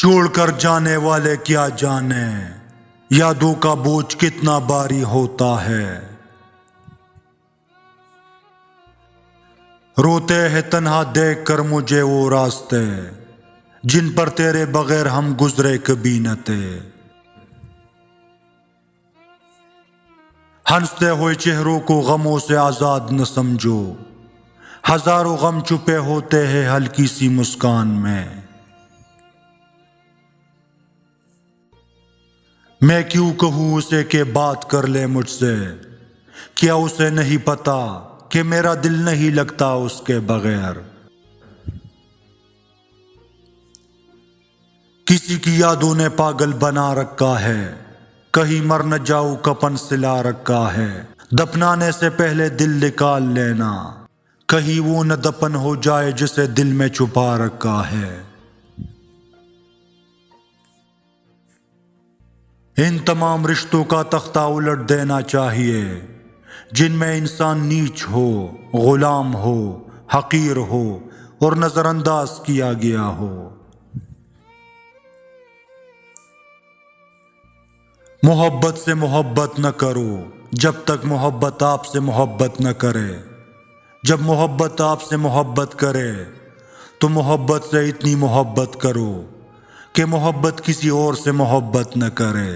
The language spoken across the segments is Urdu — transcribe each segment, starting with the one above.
چھوڑ کر جانے والے کیا جانے یادوں کا بوجھ کتنا باری ہوتا ہے۔ روتے ہیں تنہا دیکھ کر مجھے وہ راستے جن پر تیرے بغیر ہم گزرے کبھی نہ تھے۔ ہنستے ہوئے چہروں کو غموں سے آزاد نہ سمجھو، ہزاروں غم چھپے ہوتے ہیں ہلکی سی مسکان میں۔ میں کیوں کہوں اسے کہ بات کر لے مجھ سے، کیا اسے نہیں پتا کہ میرا دل نہیں لگتا اس کے بغیر۔ کسی کی یادوں نے پاگل بنا رکھا ہے، کہیں مر نہ جاؤ کفن سلا رکھا ہے۔ دفنانے سے پہلے دل نکال لینا، کہیں وہ نہ دفن ہو جائے جسے دل میں چھپا رکھا ہے۔ ان تمام رشتوں کا تختہ الٹ دینا چاہیے جن میں انسان نیچ ہو، غلام ہو، حقیر ہو اور نظر انداز کیا گیا ہو۔ محبت سے محبت نہ کرو جب تک محبت آپ سے محبت نہ کرے۔ جب محبت آپ سے محبت کرے تو محبت سے اتنی محبت کرو کہ محبت کسی اور سے محبت نہ کرے۔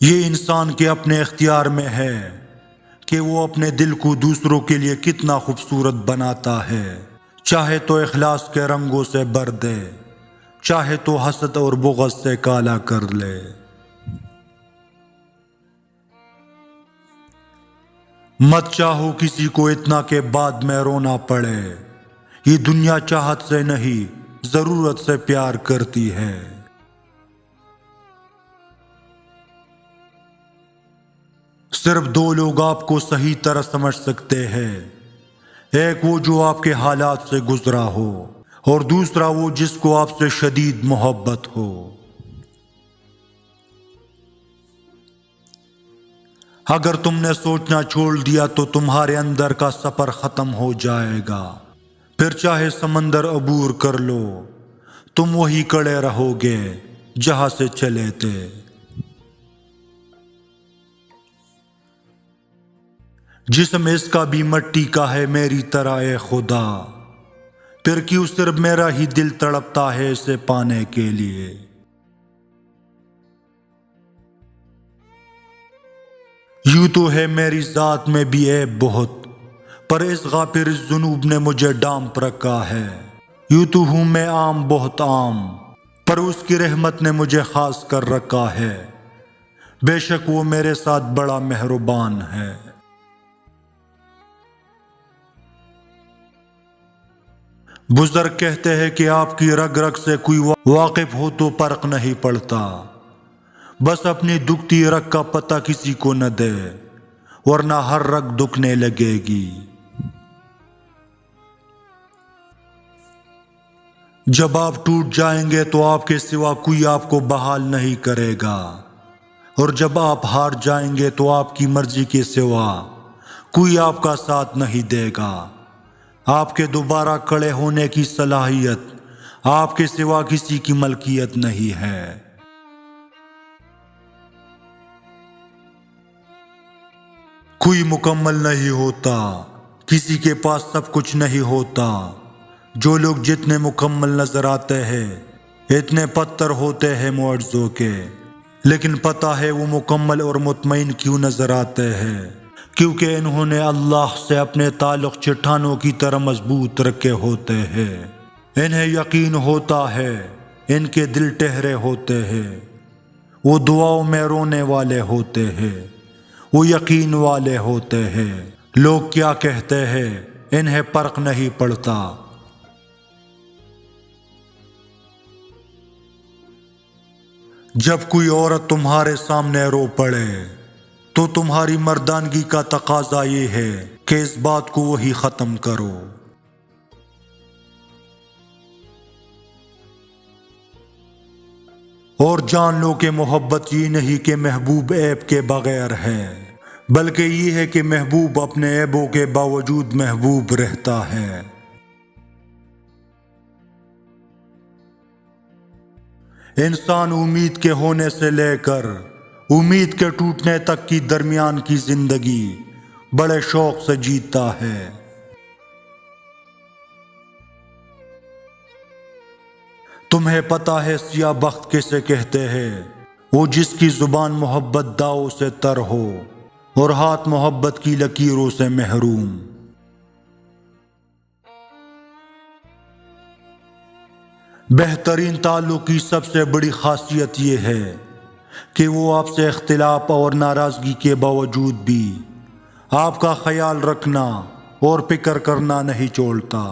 یہ انسان کے اپنے اختیار میں ہے کہ وہ اپنے دل کو دوسروں کے لیے کتنا خوبصورت بناتا ہے، چاہے تو اخلاص کے رنگوں سے بھر دے، چاہے تو حسد اور بغض سے کالا کر لے۔ مت چاہو کسی کو اتنا کہ بعد میں رونا پڑے، یہ دنیا چاہت سے نہیں ضرورت سے پیار کرتی ہے۔ صرف دو لوگ آپ کو صحیح طرح سمجھ سکتے ہیں، ایک وہ جو آپ کے حالات سے گزرا ہو اور دوسرا وہ جس کو آپ سے شدید محبت ہو۔ اگر تم نے سوچنا چھوڑ دیا تو تمہارے اندر کا سفر ختم ہو جائے گا، پھر چاہے سمندر عبور کر لو تم وہی کڑے رہو گے جہاں سے چلے تھے۔ جسم اس کا بھی مٹی کا ہے میری طرح اے خدا، پھر کیوں صرف میرا ہی دل تڑپتا ہے اسے پانے کے لیے۔ یوں تو ہے میری ذات میں بھی عیب بہت، پر اس غافر الذنوب نے مجھے ڈانپ رکھا ہے۔ یوں تو ہوں میں عام بہت عام، پر اس کی رحمت نے مجھے خاص کر رکھا ہے۔ بے شک وہ میرے ساتھ بڑا مہربان ہے۔ بزرگ کہتے ہیں کہ آپ کی رگ رگ سے کوئی واقف ہو تو فرق نہیں پڑتا، بس اپنی دکھتی رگ کا پتہ کسی کو نہ دے ورنہ ہر رگ دکھنے لگے گی۔ جب آپ ٹوٹ جائیں گے تو آپ کے سوا کوئی آپ کو بحال نہیں کرے گا، اور جب آپ ہار جائیں گے تو آپ کی مرضی کے سوا کوئی آپ کا ساتھ نہیں دے گا۔ آپ کے دوبارہ کھڑے ہونے کی صلاحیت آپ کے سوا کسی کی ملکیت نہیں ہے۔ کوئی مکمل نہیں ہوتا، کسی کے پاس سب کچھ نہیں ہوتا۔ جو لوگ جتنے مکمل نظر آتے ہیں اتنے پتھر ہوتے ہیں معجزوں کے، لیکن پتہ ہے وہ مکمل اور مطمئن کیوں نظر آتے ہیں، کیونکہ انہوں نے اللہ سے اپنے تعلق چٹانوں کی طرح مضبوط رکھے ہوتے ہیں۔ انہیں یقین ہوتا ہے، ان کے دل ٹھہرے ہوتے ہیں، وہ دعاؤں میں رونے والے ہوتے ہیں، وہ یقین والے ہوتے ہیں۔ لوگ کیا کہتے ہیں انہیں فرق نہیں پڑتا۔ جب کوئی عورت تمہارے سامنے رو پڑے تو تمہاری مردانگی کا تقاضا یہ ہے کہ اس بات کو وہی ختم کرو۔ اور جان لو کہ محبت یہ نہیں کہ محبوب عیب کے بغیر ہے، بلکہ یہ ہے کہ محبوب اپنے عیبوں کے باوجود محبوب رہتا ہے۔ انسان امید کے ہونے سے لے کر امید کے ٹوٹنے تک کی درمیان کی زندگی بڑے شوق سے جیتا ہے۔ تمہیں پتہ ہے سیاہ بخت کسے کہتے ہیں؟ وہ جس کی زبان محبت داؤ سے تر ہو اور ہاتھ محبت کی لکیروں سے محروم۔ بہترین تعلق کی سب سے بڑی خاصیت یہ ہے کہ وہ آپ سے اختلاف اور ناراضگی کے باوجود بھی آپ کا خیال رکھنا اور فکر کرنا نہیں چھوڑتا۔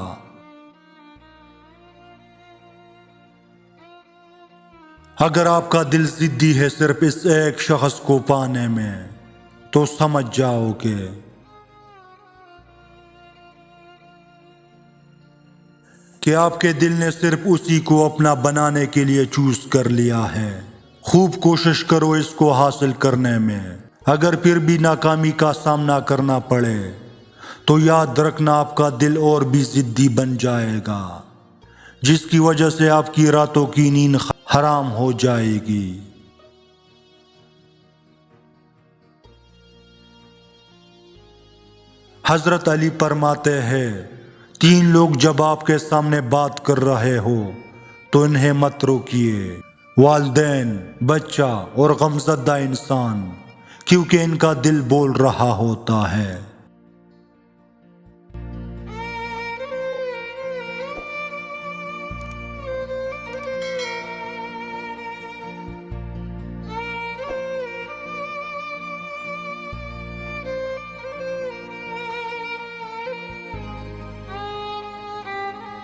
اگر آپ کا دل ضدی ہے صرف اس ایک شخص کو پانے میں تو سمجھ جاؤ کہ آپ کے دل نے صرف اسی کو اپنا بنانے کے لیے چوز کر لیا ہے۔ خوب کوشش کرو اس کو حاصل کرنے میں، اگر پھر بھی ناکامی کا سامنا کرنا پڑے تو یاد رکھنا آپ کا دل اور بھی ضدی بن جائے گا، جس کی وجہ سے آپ کی راتوں کی نیند حرام ہو جائے گی۔ حضرت علی فرماتے ہیں، 3 لوگ جب آپ کے سامنے بات کر رہے ہو تو انہیں مت روکیے، والدین، بچہ اور غمزدہ انسان، کیونکہ ان کا دل بول رہا ہوتا ہے۔